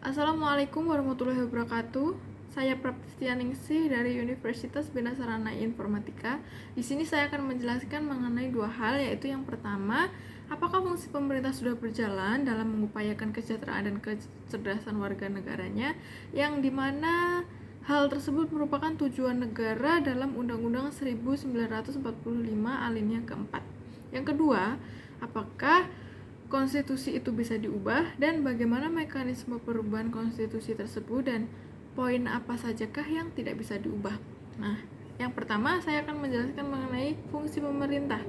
Assalamualaikum warahmatullahi wabarakatuh. Saya Praptianingsih dari Universitas Bina Sarana Informatika. Di sini saya akan menjelaskan mengenai dua hal, yaitu yang pertama, apakah fungsi pemerintah sudah berjalan dalam mengupayakan kesejahteraan dan kecerdasan warga negaranya, yang dimana hal tersebut merupakan tujuan negara dalam Undang-Undang 1945 alinea keempat. Yang kedua, apakah konstitusi itu bisa diubah dan bagaimana mekanisme perubahan konstitusi tersebut dan poin apa sajakah yang tidak bisa diubah. Nah, yang pertama saya akan menjelaskan mengenai fungsi pemerintah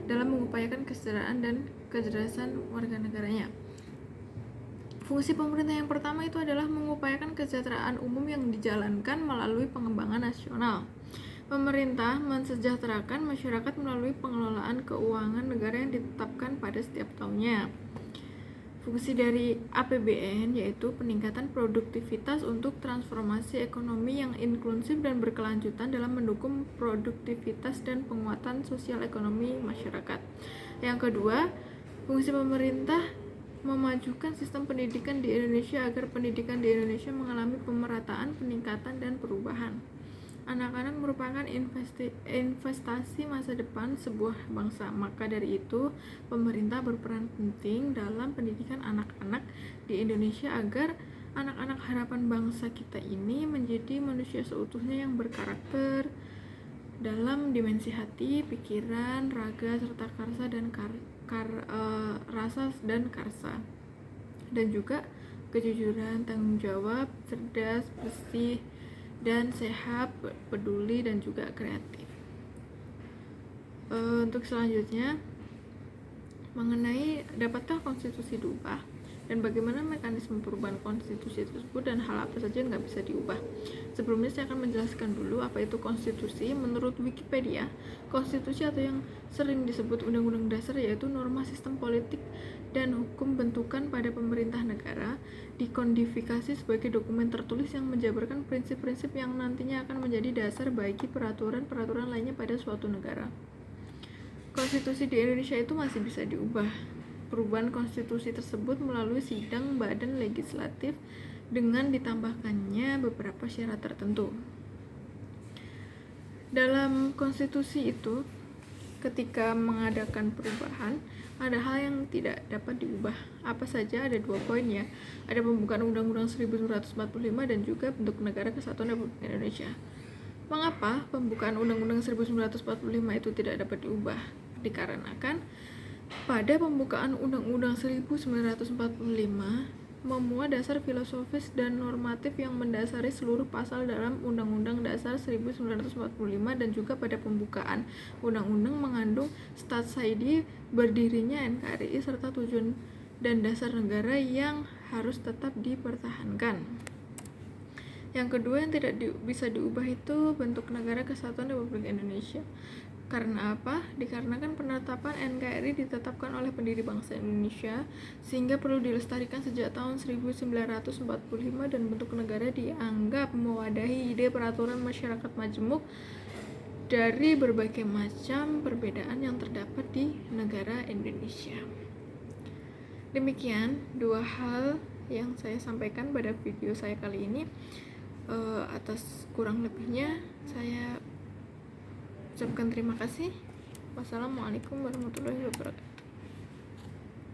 dalam mengupayakan kesejahteraan dan kecerdasan warga negaranya. Fungsi pemerintah yang pertama itu adalah mengupayakan kesejahteraan umum yang dijalankan melalui pengembangan nasional. Pemerintah mensejahterakan masyarakat melalui pengelolaan keuangan negara yang ditetapkan pada setiap tahunnya. Fungsi dari APBN yaitu peningkatan produktivitas untuk transformasi ekonomi yang inklusif dan berkelanjutan dalam mendukung produktivitas dan penguatan sosial ekonomi masyarakat. Yang kedua, fungsi pemerintah memajukan sistem pendidikan di Indonesia agar pendidikan di Indonesia mengalami pemerataan, peningkatan, dan perubahan. Anak-anak merupakan investasi masa depan sebuah bangsa. Maka dari itu, pemerintah berperan penting dalam pendidikan anak-anak di Indonesia agar anak-anak harapan bangsa kita ini menjadi manusia seutuhnya yang berkarakter dalam dimensi hati, pikiran, raga, serta karsa dan rasa dan karsa. Dan juga kejujuran, tanggung jawab, cerdas, bersih, dan sehat, peduli, dan juga kreatif. Untuk selanjutnya, mengenai dapatkah konstitusi diubah dan bagaimana mekanisme perubahan konstitusi tersebut dan hal apa saja yang nggak bisa diubah. Sebelumnya saya akan menjelaskan dulu apa itu konstitusi. Menurut Wikipedia, konstitusi atau yang sering disebut undang-undang dasar yaitu norma sistem politik dan hukum bentukan pada pemerintah negara, dikodifikasi sebagai dokumen tertulis yang menjabarkan prinsip-prinsip yang nantinya akan menjadi dasar bagi peraturan-peraturan lainnya pada suatu negara. Konstitusi di Indonesia itu masih bisa diubah. Perubahan konstitusi tersebut melalui sidang badan legislatif dengan ditambahkannya beberapa syarat tertentu. Dalam konstitusi itu, ketika mengadakan perubahan, ada hal yang tidak dapat diubah. Apa saja? Ada 2 poin ya. Ada pembukaan Undang-Undang 1945 dan juga bentuk negara kesatuan Republik Indonesia. Mengapa pembukaan Undang-Undang 1945 itu tidak dapat diubah? Dikarenakan pada pembukaan Undang-Undang 1945 memuat dasar filosofis dan normatif yang mendasari seluruh pasal dalam Undang-Undang Dasar 1945 dan juga pada pembukaan Undang-Undang mengandung statsidi berdirinya NKRI serta tujuan dan dasar negara yang harus tetap dipertahankan. Yang kedua yang tidak bisa diubah itu bentuk negara kesatuan Republik Indonesia. Karena apa? Dikarenakan penetapan NKRI ditetapkan oleh pendiri bangsa Indonesia sehingga perlu dilestarikan sejak tahun 1945 dan bentuk negara dianggap mewadahi ide peraturan masyarakat majemuk dari berbagai macam perbedaan yang terdapat di negara Indonesia. Demikian 2 hal yang saya sampaikan pada video saya kali ini. Atas kurang lebihnya saya ucapkan terima kasih. Wassalamualaikum warahmatullahi wabarakatuh.